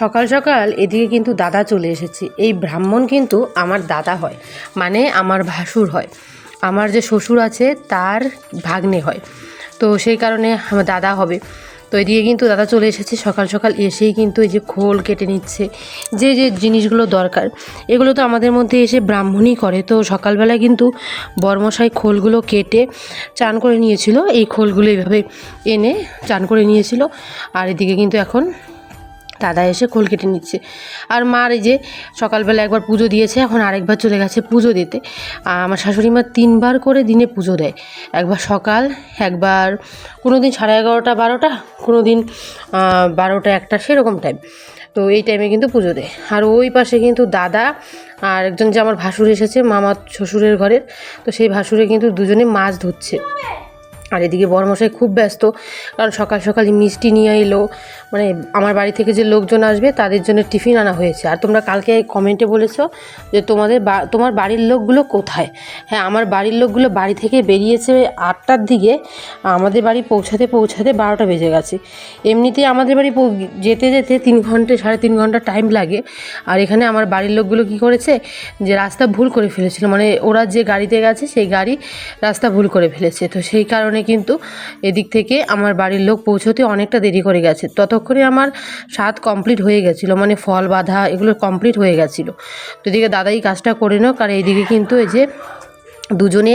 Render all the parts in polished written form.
সকাল সকাল এদিকে কিন্তু দাদা চলে এসেছে। এই ব্রাহ্মণ কিন্তু আমার দাদা হয়, মানে আমার ভাসুর হয়। আমার যে শ্বশুর আছে তার ভাগ্নে হয়, তো সেই কারণে আমার দাদা হবে। তো এদিকে কিন্তু দাদা চলে এসেছে সকাল সকাল এসেই কিন্তু এই যে খোল কেটে নিচ্ছে, যে যে জিনিসগুলো দরকার এগুলো তো আমাদের মধ্যে এসে ব্রাহ্মণই করে। তো সকালবেলায় কিন্তু বর্মশাই খোলগুলো কেটে চান করে নিয়েছিল, এই খোলগুলো এইভাবে এনে চান করে নিয়েছিল। আর এদিকে কিন্তু এখন দাদা এসে খোল কেটে নিচ্ছে। আর মার এই যে সকালবেলা একবার পুজো দিয়েছে, এখন আরেকবার চলে গেছে পুজো দিতে। আমার শাশুড়ি মা 3বার করে দিনে পুজো দেয়, একবার সকাল, একবার কোনো দিন 11:30 12টা, কোনো দিন 12টা 1টা, সেরকম টাইম। তো এই টাইমে কিন্তু পুজো দেয়। আর ওই পাশে কিন্তু দাদা আর একজন যে আমার ভাসুর এসেছে মামার শ্বশুরের ঘরের, তো সেই ভাসুরে কিন্তু দুজনে মাছ ধুচ্ছে। আর এদিকে বড়মশাই খুব ব্যস্ত, কারণ সকাল সকালই মিষ্টি নিয়ে এলো, মানে আমার বাড়ি থেকে যে লোকজন আসবে তাদের জন্য টিফিন আনা হয়েছে। আর তোমরা কালকে কমেন্টে বলেছো যে তোমার বাড়ির লোকগুলো কোথায়। হ্যাঁ, আমার বাড়ির লোকগুলো বাড়ি থেকে বেরিয়েছে 8টার দিকে, আমাদের বাড়ি পৌঁছাতে 12টা বেজে গেছে। এমনিতেই আমাদের বাড়ি যেতে যেতে 3 ঘন্টা 3.5 ঘন্টা টাইম লাগে। আর এখানে আমার বাড়ির লোকগুলো কি করেছে, যে রাস্তা ভুল করে ফেলেছিল, মানে ওরা যে গাড়িতে গেছে সেই গাড়ি রাস্তা ভুল করে ফেলেছে। তো সেই কারণে কিন্তু এদিক থেকে আমার বাড়ির লোক পৌঁছতে অনেকটা দেরি করে গেছে। ততক্ষণে আমার স্বাদ কমপ্লিট হয়ে গেছিলো, মানে ফল বাঁধা এগুলো কমপ্লিট হয়ে গেছিলো। তো এদিকে দাদাই কাজটা করে নাও, কারণ এইদিকে কিন্তু এই যে দুজনে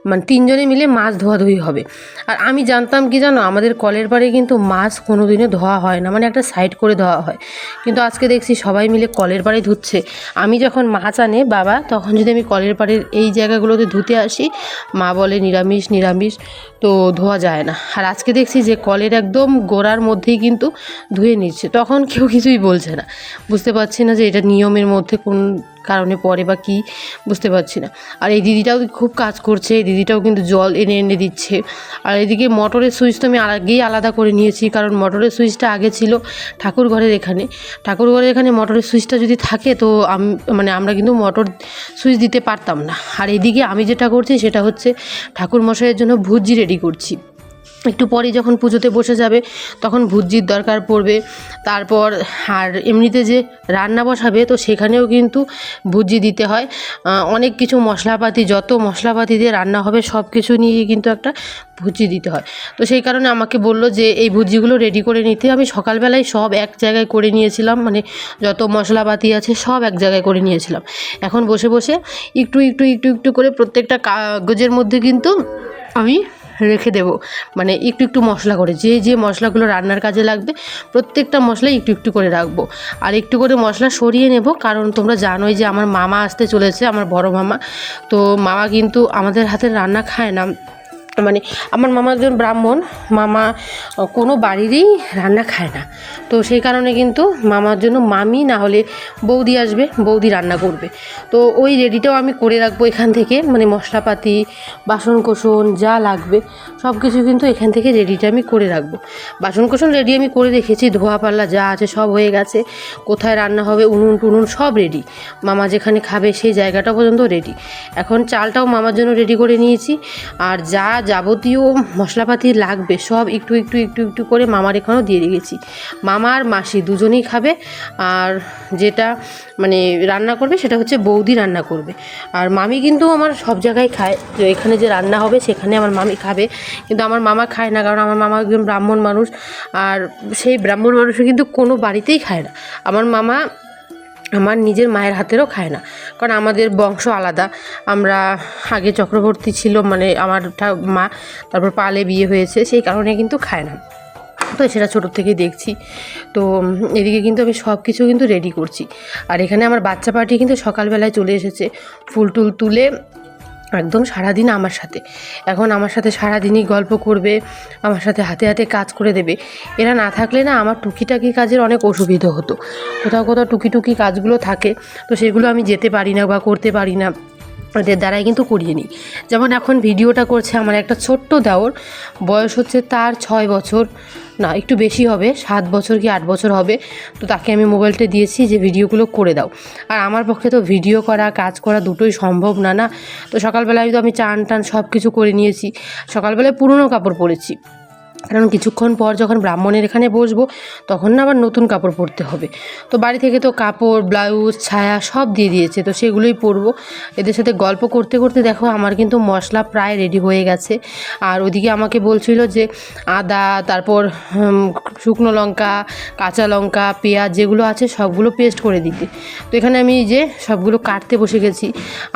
মানে 3জনে মিলে মাছ ধোয়াধুয়ি হবে। আর আমি জানতাম কি জানো, আমাদের কলের পাড়ে কিন্তু মাছ কোনো দিনও ধোয়া হয় না, মানে একটা সাইড করে ধোয়া হয়। কিন্তু আজকে দেখছি সবাই মিলে কলের পাড়ে ধুচ্ছে। আমি যখন মাছ আনে বাবা, তখন যদি আমি কলের পাড়ের এই জায়গাগুলোতে ধুতে আসি, মা বলে নিরামিষ নিরামিষ, তো ধোয়া যায় না। আর আজকে দেখছি যে কলের একদম গোড়ার মধ্যেই কিন্তু ধুয়ে নিচ্ছে, তখন কেউ কিছুই বলছে না। বুঝতে পারছি না যে এটা নিয়মের মধ্যে কোন কারণে পড়ে বা কি, বুঝতে পারছি না। আর এই দিদিটাও খুব কাজ করছে, এই দিদিটাও কিন্তু জল এনে এনে দিচ্ছে। আর এদিকে মোটরের সুইচ তো আমি আগেই আলাদা করে নিয়েছি, কারণ মোটরের সুইচটা আগে ছিল ঠাকুর ঘরের এখানে মোটরের সুইচটা যদি থাকে তো আমরা কিন্তু মোটর সুইচ দিতে পারতাম না। আর এদিকে আমি যেটা করছি সেটা হচ্ছে ঠাকুর মশাইয়ের জন্য ভুজি রেডি করছি। একটু পরে যখন পুজোতে বসে যাবে তখন ভুজির দরকার পড়বে। তারপর আর এমনিতে যে রান্না বসাবে তো সেখানেও কিন্তু ভুজি দিতে হয়। অনেক কিছু মশলাপাতি, যত মশলাপাতি দিয়ে রান্না হবে সব কিছু নিয়ে কিন্তু একটা ভুজি দিতে হয়। তো সেই কারণে আমাকে বললো যে এই ভুজিগুলো রেডি করে নিতে। আমি সকালবেলায় সব এক জায়গায় করে নিয়েছিলাম, মানে যত মশলাপাতি আছে সব এক জায়গায় করে নিয়েছিলাম। এখন বসে বসে একটু একটু একটু একটু করে প্রত্যেকটা কাগজের মধ্যে কিন্তু আমি রেখে দেবো, মানে একটু একটু মশলা করে, যে যে মশলাগুলো রান্নার কাজে লাগবে প্রত্যেকটা মশলাই একটু একটু করে রাখবো। আর একটু করে মশলা সরিয়ে নেব, কারণ তোমরা জানোই যে আমার মামা আসতে চলেছে, আমার বড় মামা। তো মামা কিন্তু আমাদের হাতের রান্না খায় না, মানে আমার মামা একজন ব্রাহ্মণ, মামা কোনো বাড়িরই রান্না খায় না। তো সেই কারণে কিন্তু মামার জন্য মামি না হলে বৌদি আসবে, বৌদি রান্না করবে। তো ওই রেডিটাও আমি করে রাখবো এখান থেকে, মানে মশলাপাতি বাসনকোসন যা লাগবে সব কিছু কিন্তু এখান থেকে রেডিটা আমি করে রাখবো। বাসনকোসন রেডি আমি করে রেখেছি, ধোয়া পাল্লা যা আছে সব হয়ে গেছে। কোথায় রান্না হবে উনুন টুনুন সব রেডি, মামা যেখানে খাবে সেই জায়গাটা পর্যন্ত রেডি। এখন চালটাও মামার জন্য রেডি করে নিয়েছি। আর যা যাবতীয় মশলাপাতি লাগবে সব একটু একটু একটু একটু করে মামার এখানেও দিয়ে রেখেছি। মামা আর মাসি দুজনেই খাবে। আর যেটা মানে রান্না করবে সেটা হচ্ছে বৌদি রান্না করবে। আর মামি কিন্তু আমার সব জায়গায় খায়, যে এখানে যে রান্না হবে সেখানে আমার মামি খাবে, কিন্তু আমার মামা খায় না, কারণ আমার মামা একজন ব্রাহ্মণ মানুষ। আর সেই ব্রাহ্মণ মানুষও কিন্তু কোনো বাড়িতেই খায় না। আমার মামা আমার নিজের মায়ের হাতেরও খায় না, কারণ আমাদের বংশ আলাদা। আমরা আগে চক্রবর্তী ছিল, মানে আমার মা, তারপর পালে বিয়ে হয়েছে, সেই কারণে কিন্তু খায় না। তো সেটা ছোটোর থেকেই দেখছি। তো এদিকে কিন্তু আমি সব কিছু কিন্তু রেডি করছি। আর এখানে আমার বাচ্চা পার্টি কিন্তু সকালবেলায় চলে এসেছে, ফুল টুল তুলে একদম সারাদিন আমার সাথে। এখন আমার সাথে সারাদিনই গল্প করবে, আমার সাথে হাতে হাতে কাজ করে দেবে। এরা না থাকলে না আমার টুকিটাকি কাজের অনেক অসুবিধা হতো। কোথাও কোথাও টুকি কাজগুলো থাকে, তো সেগুলো আমি যেতে পারি না বা করতে পারি না, ওদের দ্বারাই কিন্তু করিয়ে নিই। যেমন এখন ভিডিওটা করছে আমার একটা ছোট্ট দেওর, বয়স হচ্ছে তার 6 বছর, না একটু বেশি হবে, 7 বছর কি 8 বছর হবে। তো তাকে আমি মোবাইলটা দিয়েছি যে ভিডিওগুলো করে দাও। আর আমার পক্ষে তো ভিডিও করা কাজ করা দুটোই সম্ভব না। তো সকালবেলায় তো আমি চান টান সব কিছু করে নিয়েছি। সকালবেলায় পুরনো কাপড় পরেছি, কারণ কিছুক্ষণ পর যখন ব্রাহ্মণের এখানে বসবো তখন না আবার নতুন কাপড় পরতে হবে। তো বাড়ি থেকে তো কাপড়, ব্লাউজ, ছায়া সব দিয়ে দিয়েছে, তো সেগুলোই পরবো। এদের সাথে গল্প করতে করতে দেখো আমার কিন্তু মশলা প্রায় রেডি হয়ে গেছে। আর ওদিকে আমাকে বলছিল যে আদা, তারপর শুকনো লঙ্কা, কাঁচা লঙ্কা, পেঁয়াজ যেগুলো আছে সবগুলো পেস্ট করে দিতে। তো এখানে আমি যে সবগুলো কাটতে বসে গেছি,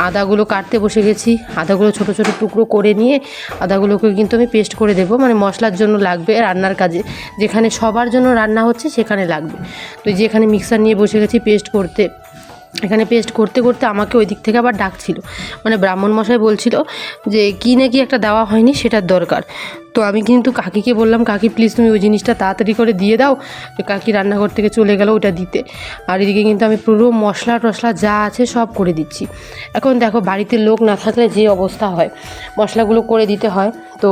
আদাগুলো কাটতে বসে গেছি। আদাগুলো ছোট ছোট টুকরো করে নিয়ে আদাগুলোকে কিন্তু আমি পেস্ট করে দেবো, মানে মশলার জন্য লাগবে রান্নার কাজে, যেখানে সবার জন্য রান্না হচ্ছে সেখানে লাগবে। তো যেখানে মিক্সার নিয়ে বসে গেছি পেস্ট করতে, এখানে পেস্ট করতে করতে আমাকে ওই দিক থেকে আবার ডাকছিল, মানে ব্রাহ্মণ মশাই বলছিল যে কী নাকি একটা দেওয়া হয়নি সেটার দরকার। তো আমি কিন্তু কাকিকে বললাম, কাকি প্লিজ তুমি ওই জিনিসটা তাড়াতাড়ি করে দিয়ে দাও। তো কাকি রান্নাঘর থেকে চলে গেল ওটা দিতে। আর এদিকে কিন্তু আমি পুরো মশলা টশলা যা আছে সব করে দিচ্ছি। এখন দেখো বাড়িতে লোক না থাকলে যে অবস্থা হয়, মশলাগুলো করে দিতে হয়। তো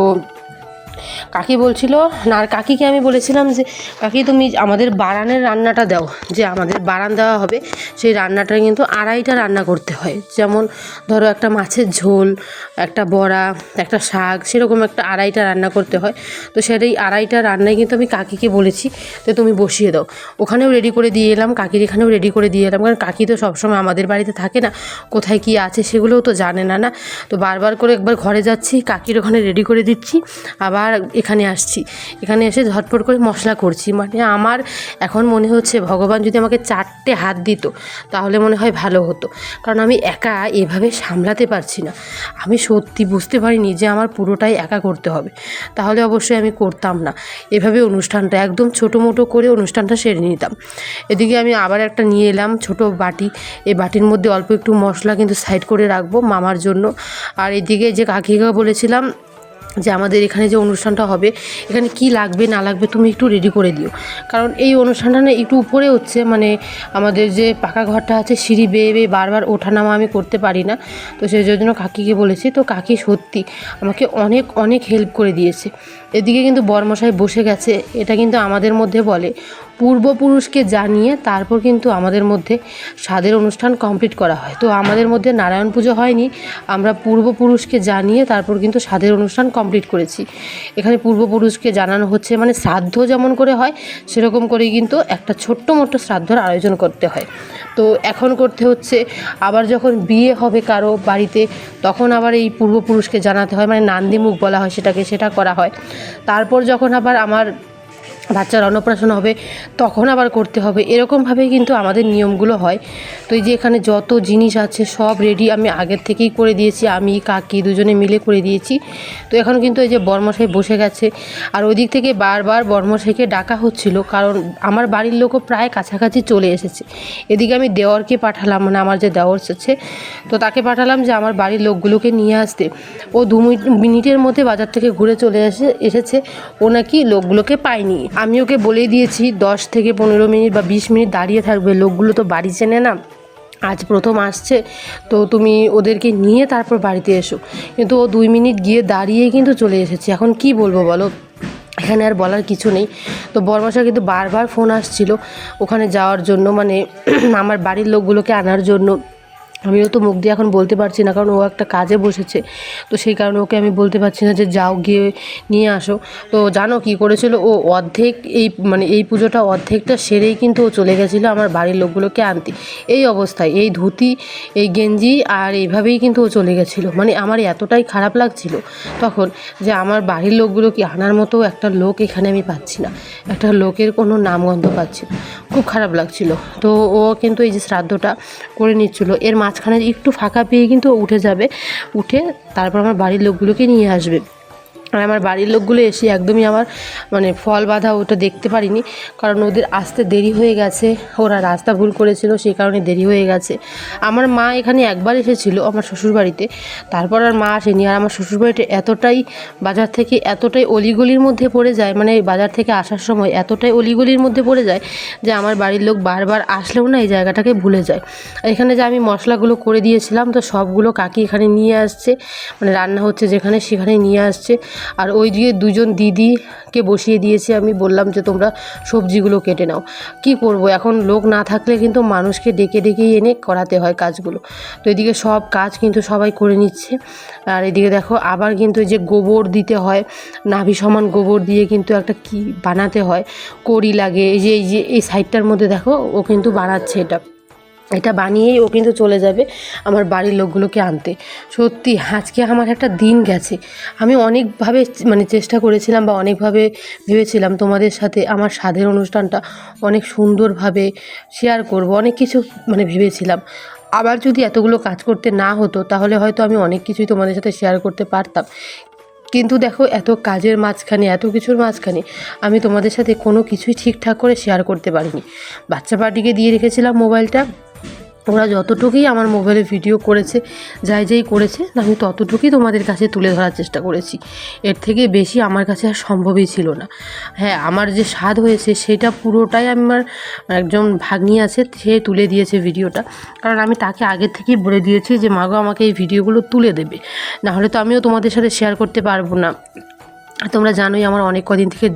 কাকি বলছিল না, আর কাকিকে আমি বলেছিলাম যে কাকি তুমি আমাদের বারানের রান্নাটা দাও, যে আমাদের বারান দেওয়া হবে সেই রান্নাটা কিন্তু আড়াইটা রান্না করতে হয়। যেমন ধরো একটা মাছের ঝোল, একটা বড়া, একটা শাক, সেরকম একটা আড়াইটা রান্না করতে হয়। তো সেটাই আড়াইটা রান্নায় কিন্তু আমি কাকিকে বলেছি তো তুমি বসিয়ে দাও। ওখানেও রেডি করে দিয়ে এলাম, কাকির এখানেও রেডি করে দিয়ে এলাম, কারণ কাকি তো সবসময় আমাদের বাড়িতে থাকে না, কোথায় কী আছে সেগুলোও তো জানে না। তো বারবার করে একবার ঘরে যাচ্ছি, কাকির ওখানে রেডি করে দিচ্ছি, আবার এখানে আসছি, এখানে এসে ঝটপট করে মশলা করছি। মানে আমার এখন মনে হচ্ছে ভগবান যদি আমাকে 4টে হাত দিত তাহলে মনে হয় ভালো হতো, কারণ আমি একা এভাবে সামলাতে পারছি না। আমি সত্যি বুঝতে পারিনি যে আমার পুরোটাই একা করতে হবে, তাহলে অবশ্যই আমি করতাম না এভাবে অনুষ্ঠানটা, একদম ছোটো মোটো করে অনুষ্ঠানটা সেরে নিতাম। এদিকে আমি আবার একটা নিয়ে এলাম ছোট বাটি, এই বাটির মধ্যে অল্প একটু মশলা কিন্তু সাইড করে রাখবো মামার জন্য। আর এদিকে যে কাকিকে বলেছিলাম যে আমাদের এখানে যে অনুষ্ঠানটা হবে এখানে কি লাগবে না লাগবে তুমি একটু রেডি করে দিও, কারণ এই অনুষ্ঠানটা না একটু উপরে হচ্ছে, মানে আমাদের যে পাকা ঘরটা আছে সিঁড়ি বেয়ে বেয়ে বারবার ওঠানামা আমি করতে পারি না। তো সেই জন্য কাকিকে বলেছি, তো কাকি সত্যি আমাকে অনেক অনেক হেল্প করে দিয়েছে। এদিকে কিন্তু বরমশাই বসে গেছে, এটা কিন্তু আমাদের মধ্যে বলে পূর্বপুরুষকে জানিয়ে তারপর কিন্তু আমাদের মধ্যে স্বাদের অনুষ্ঠান কমপ্লিট করা হয়। তো আমাদের মধ্যে নারায়ণ পুজো হয়নি, আমরা পূর্বপুরুষকে জানিয়ে তারপর কিন্তু স্বাদের অনুষ্ঠান কমপ্লিট করেছি। এখানে পূর্বপুরুষকে জানানো হচ্ছে, মানে শ্রাদ্ধ যেমন করে হয় সেরকম করেই কিন্তু একটা ছোট্ট মোটো শ্রাদ্ধর আয়োজন করতে হয়। তো এখন করতে হচ্ছে, আবার যখন বিয়ে হবে কারো বাড়িতে তখন আবার এই পূর্বপুরুষকে জানাতে হয়, মানে নান্দিমুখ বলা হয় সেটাকে, সেটা করা হয়। তারপর যখন আবার আমার বাচ্চার অন্নপ্রাশন হবে তখন আবার করতে হবে, এরকমভাবেই কিন্তু আমাদের নিয়মগুলো হয়। তো এই যে এখানে যত জিনিস আছে সব রেডি আমি আগের থেকেই করে দিয়েছি, আমি কাকি দুজনে মিলে করে দিয়েছি। তো এখন কিন্তু এই যে বরমশাই বসে গেছে, আর ওই দিক থেকে বারবার বরমশাইকে ডাকা হচ্ছিল, কারণ আমার বাড়ির লোকও প্রায় কাছাকাছি চলে এসেছে। এদিকে আমি দেওরকে পাঠালাম, মানে আমার যে দেওর আছে তো তাকে পাঠালাম যে আমার বাড়ির লোকগুলোকে নিয়ে আসতে। ও 2 মিনিটের মধ্যে বাজার থেকে ঘুরে চলে এসেছে, ও নাকি লোকগুলোকে পায়নি। আমি ওকে বলেই দিয়েছি 10 থেকে 15 মিনিট বা 20 মিনিট দাঁড়িয়ে থাকবে, লোকগুলো তো বাড়ি চেনে না, আজ প্রথম আসছে, তো তুমি ওদেরকে নিয়ে তারপর বাড়িতে এসো। কিন্তু ও 2 মিনিট গিয়ে দাঁড়িয়েই কিন্তু চলে এসেছে। এখন কি বলবো বলো, এখানে আর বলার কিছু নেই। তো বরমশাই কিন্তু বারবার ফোন আসছিল ওখানে যাওয়ার জন্য, মানে আমার বাড়ির লোকগুলোকে আনার জন্য। আমিও তো মুখ দিয়ে এখন বলতে পারছি না, কারণ ও একটা কাজে বসেছে, তো সেই কারণে ওকে আমি বলতে পারছি না যে যাও গিয়ে নিয়ে আসো। তো জানো কি করেছিল, ও অর্ধেক এই পুজোটা অর্ধেকটা সেরেই কিন্তু ও চলে গেছিলো আমার বাড়ির লোকগুলোকে আনতে। এই অবস্থায় এই ধুতি, এই গেঞ্জি আর এইভাবেই কিন্তু ও চলে গেছিলো। মানে আমার এতটাই খারাপ লাগছিল তখন যে আমার বাড়ির লোকগুলোকে আনার মতো একটা লোক এখানে আমি পাচ্ছি না, একটা লোকের কোনো নামগন্ধ পাচ্ছি না, খুব খারাপ লাগছিল। তো ও কিন্তু এই যে শ্রাদ্ধটা করে নিচ্ছিলো, এর মাঝখানে একটু ফাঁকা পেয়ে কিন্তু উঠে যাবে, উঠে তারপর আমার বাড়ির লোকগুলোকে নিয়ে আসবে। আর আমার বাড়ির লোকগুলো এসে একদমই আমার ফল বাঁধা ওটা দেখতে পারিনি, কারণ ওদের আসতে দেরি হয়ে গেছে, ওরা রাস্তা ভুল করেছিল সেই কারণে দেরি হয়ে গেছে। আমার মা এখানে একবার এসেছিল আমার শ্বশুরবাড়িতে, তারপর আর মা আসেনি। আর আমার শ্বশুরবাড়িটা এতটাই বাজার থেকে এতটাই অলিগলির মধ্যে পড়ে যায়, মানে বাজার থেকে আসার সময় এতটাই অলিগলির মধ্যে পড়ে যায় যে আমার বাড়ির লোক বারবার আসলেও না এই জায়গাটাকে ভুলে যায়। আর এখানে যে আমি মশলাগুলো করে দিয়েছিলাম তো সবগুলো কাকি এখানে নিয়ে আসছে, রান্না হচ্ছে যেখানে সেখানে নিয়ে আসছে। আর ওই দিকে দুজন দিদিকে বসিয়ে দিয়েছি, আমি বললাম যে তোমরা সবজিগুলো কেটে নাও। কি করব, এখন লোক না থাকলে কিন্তু মানুষকে ডেকে ডেকেই এনে করাতে হয় কাজগুলো। তো এদিকে সব কাজ কিন্তু সবাই করে নিচ্ছে। আর এদিকে দেখো আবার কিন্তু এই যে গোবর দিতে হয়, নাভি সমান গোবর দিয়ে কিন্তু একটা কি বানাতে হয়, কড়ি লাগে। এই সাইডটার মধ্যে দেখো ও কিন্তু বানাচ্ছে এটা বানিয়েই ও কিন্তু চলে যাবে আমার বাড়ির লোকগুলোকে আনতে। সত্যি আজকে আমার একটা দিন গেছে। আমি অনেকভাবে মানে চেষ্টা করেছিলাম বা অনেকভাবে ভেবেছিলাম তোমাদের সাথে আমার স্বাদের অনুষ্ঠানটা অনেক সুন্দরভাবে শেয়ার করব, অনেক কিছু মানে ভেবেছিলাম। আবার যদি এতগুলো কাজ করতে না হতো তাহলে হয়তো আমি অনেক কিছুই তোমাদের সাথে শেয়ার করতে পারতাম। কিন্তু দেখো এত কাজের মাঝখানে, এত কিছুর মাঝখানে আমি তোমাদের সাথে কোনো কিছুই ঠিকঠাক করে শেয়ার করতে পারিনি। বাচ্চা পার্টিকে দিয়ে রেখেছিলাম মোবাইলটা, ওরা যতটুকুই আমার মোবাইলে ভিডিও করেছে, যাই করেছে আমি ততটুকুই তোমাদের কাছে তুলে ধরার চেষ্টা করেছি। এর থেকে বেশি আমার কাছে আর সম্ভবই ছিল না। হ্যাঁ, আমার যে স্বাদ হয়েছে সেটা পুরোটাই আমার একজন ভাগ্নি আছে, সে তুলে দিয়েছে ভিডিওটা। কারণ আমি তাকে আগের থেকেই বলে দিয়েছি যে মাগো আমাকে এই ভিডিওগুলো তুলে দেবে, নাহলে তো আমিও তোমাদের সাথে শেয়ার করতে পারবো না। তোমরা জানোই আমার অনেক কদিন থেকে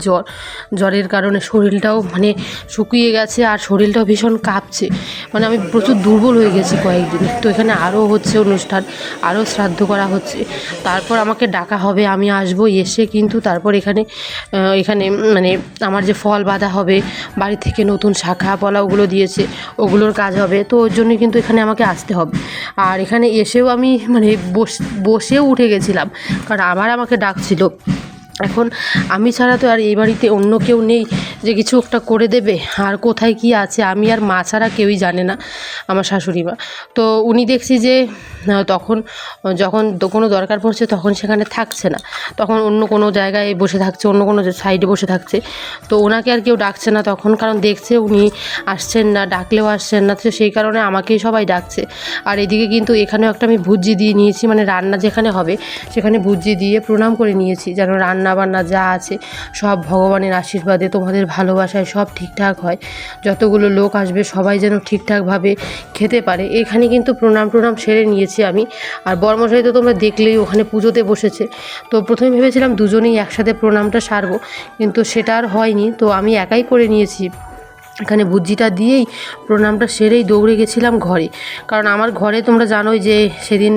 জ্বরের কারণে শরীরটাও মানে শুকিয়ে গেছে, আর শরীরটাও ভীষণ কাঁপছে, মানে আমি প্রচুর দুর্বল হয়ে গেছি কয়েকদিন। তো এখানে আরও হচ্ছে অনুষ্ঠান, আরও শ্রাদ্ধ করা হচ্ছে, তারপর আমাকে ডাকা হবে, আমি আসবো, এসে কিন্তু তারপর এখানে মানে আমার যে ফল বাঁধা হবে, বাড়ি থেকে নতুন শাখা পলাওগুলো দিয়েছে ওগুলোর কাজ হবে, তো ওর জন্য কিন্তু এখানে আমাকে আসতে হবে। আর এখানে এসেও আমি মানে বসেও উঠে গেছিলাম, কারণ আমাকে ডাকছিল। এখন আমি ছাড়া তো আর এই বাড়িতে অন্য কেউ নেই যে কিছু একটা করে দেবে। আর কোথায় কি আছে আমি আর মা ছাড়া কেউই জানে না, আমার শাশুড়ি মা। তো উনি দেখছি যে যখন কোনো দরকার পড়ছে তখন সেখানে থাকছে না, তখন অন্য কোনো জায়গায় বসে থাকছে, অন্য কোনো সাইডে বসে থাকছে। তো ওনাকে আর কেউ ডাকছে না তখন, কারণ দেখছে উনি আসছেন না, ডাকলেও আসছেন না, তো সেই কারণে আমাকেই সবাই ডাকছে। আর এদিকে কিন্তু এখানেও একটা আমি ভুজি দিয়ে নিয়েছি, মানে রান্না যেখানে হবে সেখানে ভুজি দিয়ে প্রণাম করে নিয়েছি, যেন রান্না বান্না যা আছে সব ভগবানের আশীর্বাদে, তোমাদের ভালোবাসায় সব ঠিকঠাক হয়, যতগুলো লোক আসবে সবাই যেন ঠিকঠাকভাবে খেতে পারে। এখানে কিন্তু প্রণাম সেরে নিয়েছি আমি। আর বর্মশাই তো তোমরা দেখলেই ওখানে পুজোতে বসেছে। তো প্রথমে ভেবেছিলাম দুজনেই একসাথে প্রণামটা সারবো, কিন্তু সেটা আর হয়নি, তো আমি একাই করে নিয়েছি। এখানে ভুজিটা দিয়েই প্রণামটা সেরেই দৌড়ে গেছিলাম ঘরে, কারণ আমার ঘরে তোমরা জানোই যে সেদিন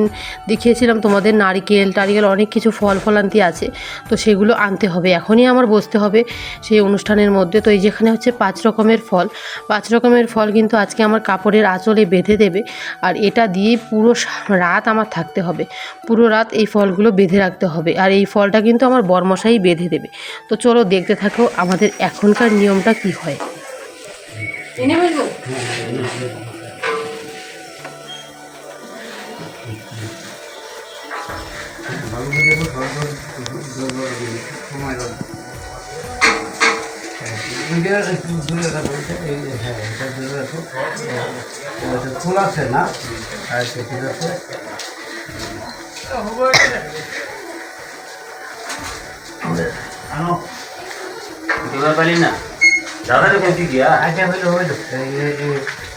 দেখিয়েছিলাম তোমাদের নারকেল অনেক কিছু ফল আনতে আছে, তো সেগুলো আনতে হবে, এখনই আমার বসতে হবে সেই অনুষ্ঠানের মধ্যে। তো এই যেখানে হচ্ছে 5 রকমের ফল কিন্তু আজকে আমার কাপড়ের আঁচলে বেঁধে দেবে, আর এটা দিয়েই পুরো রাত আমার থাকতে হবে, পুরো রাত এই ফলগুলো বেঁধে রাখতে হবে। আর এই ফলটা কিন্তু আমার বরমশাই বেঁধে দেবে। তো চলো দেখতে থাকো আমাদের এখনকার নিয়মটা কি হয়। এনে বলবো ফুল আছে না, আচ্ছা ঠিক আছে। দিবার পারি না দাদা কোথায় গিয়া আচ্ছা হইলো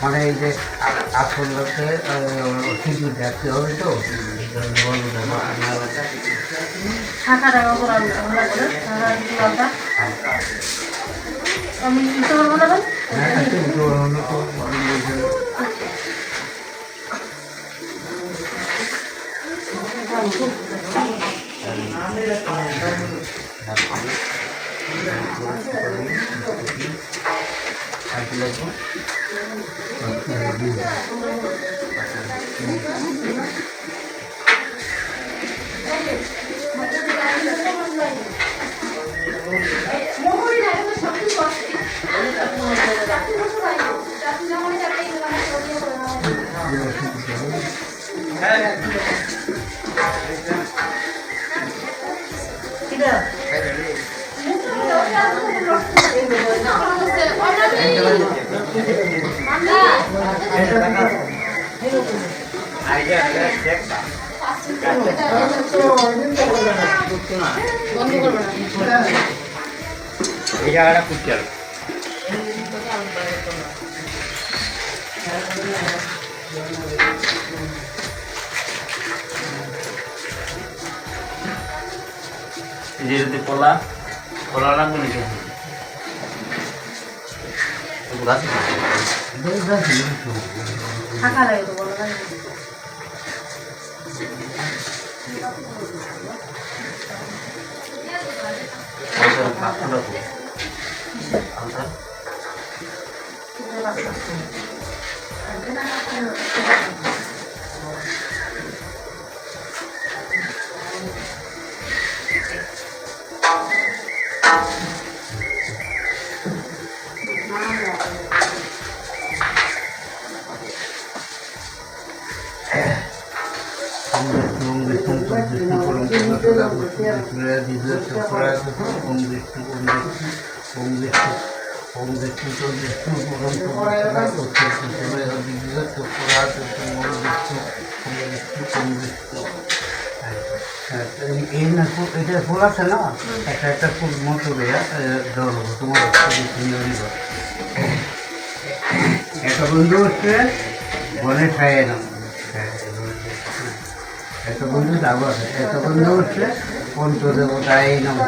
মানে এই যে আসল লোকে সিঁদুর দেখতে হবে, তো এই জায়গাটা খুব চলো। যেতে কলা কলা লাগবে নাকি গাছ ফাঁকা লাগে তো বলো লাগে এটা ফুল আছে না একটা একটা ফুল মতো তোমার একটা বন্ধু হচ্ছে বনে খায় না একটা বন্ধু যাবো একটা বন্ধু হচ্ছে পঞ্চদেবতায় নম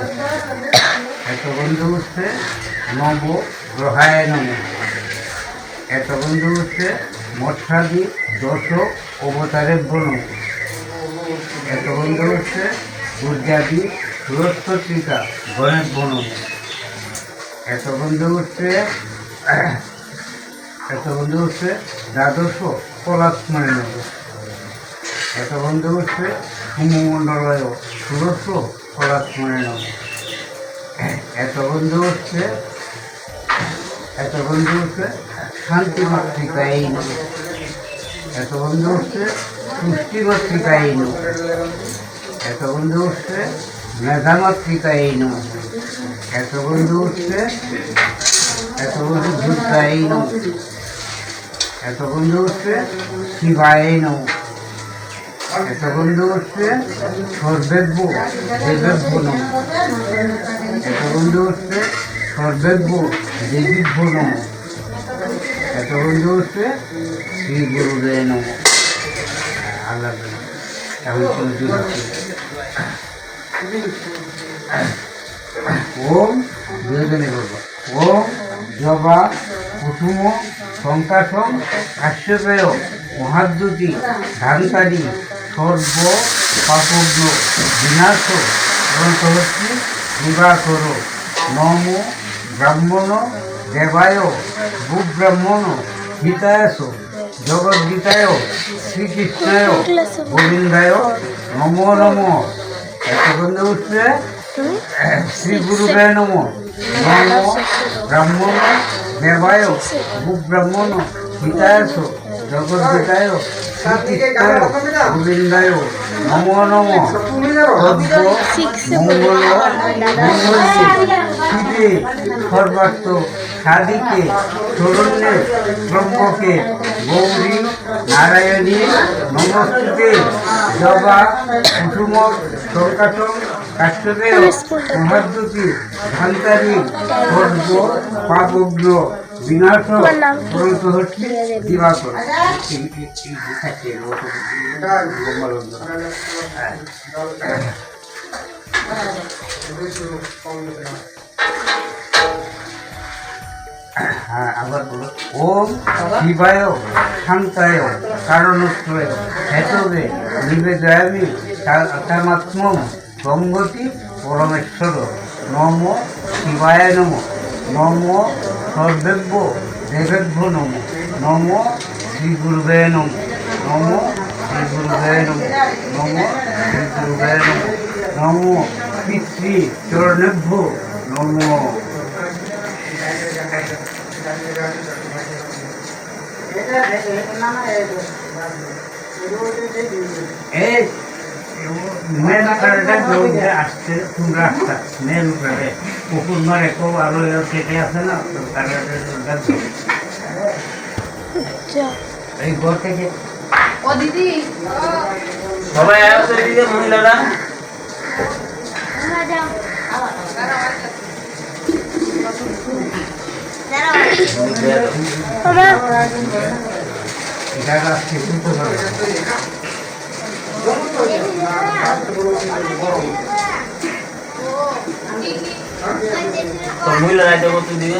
একটা বন্ধু হচ্ছে নব গ্রহায় নম একটা বন্ধু হচ্ছে মৎস্যাদি দশ অবতারের বন একটা বন্ধু হচ্ছে দুর্যাদি সুরস্বতীকা গণেশ বন একটা বন্ধু হচ্ছে দ্বাদশ কলাত্ময় নব একটা বন্ধু হচ্ছে সুমমণ্ডলয় ষোড়শ কলাত্ময় নব একটা বন্ধু হচ্ছে শান্তিমাতৃকায় নব একটা বন্ধু হচ্ছে পুষ্টিমাতৃকায় নব একটা বন্ধু হচ্ছে মেধামাতৃকায় নব একটা বন্ধু হচ্ছে দুর্গায় নব একটা বন্ধু হচ্ছে শিবায় নব একটা বন্ধু হচ্ছে সর্বেব্য দেবেভ্য নম একটা বন্ধু হচ্ছে সর্বেব্য দেবীভ্য নম একটা বন্ধু হচ্ছে শ্রী গুরুদেব নম আল্লাহ ওম দুজনে বলবো ওম জবা কুসুম শঙ্কাসম কাশ্যপেয় মহাদ্যুতি ধানকারী সর্ব পাপজ্ঞ বিনাশ গ্রন্থহস্তি দিবাকর নম ব্রাহ্মণ দেবায় ভূব্রাহ্মণ গীতায়াস জগদ্গীতায় শ্রীকৃষ্ণায় গোবিন্দায় নমো নম একটা বন্ধু হচ্ছে শ্রী গুরুদেব নম নম ব্রাহ্মণ দেবায় ভূব্রাহ্মণ গীতায়াস জগদ্গীতায় শ্রীকৃষ্ণায় গোবিন্দায় নমো নম মঙ্গল শিবে সর্বার্থ সাধিকে শরণ্যে ব্রহ্মকে গৌরী নারায়ণী নমস্তুতে জবা কুসুম শঙ্কাসম কাশ্যপেয় মহাদ্যুতি ধান্তারী সর্ব পাপজ্ঞ বিনাশ গ্রন্থহস্তি দিবাকর আবার বলো ওম শিবায় শান্তায় কারণোত্তয় হেতবে নিবেদয়ামি তামাত্মম গঙ্গতি পরমেশ্বর নম শিবায় নম নম সর্বেভ্য দেবেভ্য নম নম শ্রী গুরুবে নম নম শ্রী গুরুবে নম নম শ্রী গুরুবে নম নম পিতৃ চরণেভ্য নম এই মেন কার্ডে আসছে তোমরা আসতা মেন কার্ডে পুকুর মারে কেউ আরো কেটে আছে না এই ঘর থেকে ও দিদি সবাই আসছে দিদি মহিলারা এটা আসছে শুনতে হবে তোর মহিলা রাইতে কত দিবে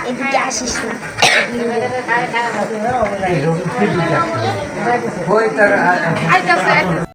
এদিকে আসিস না।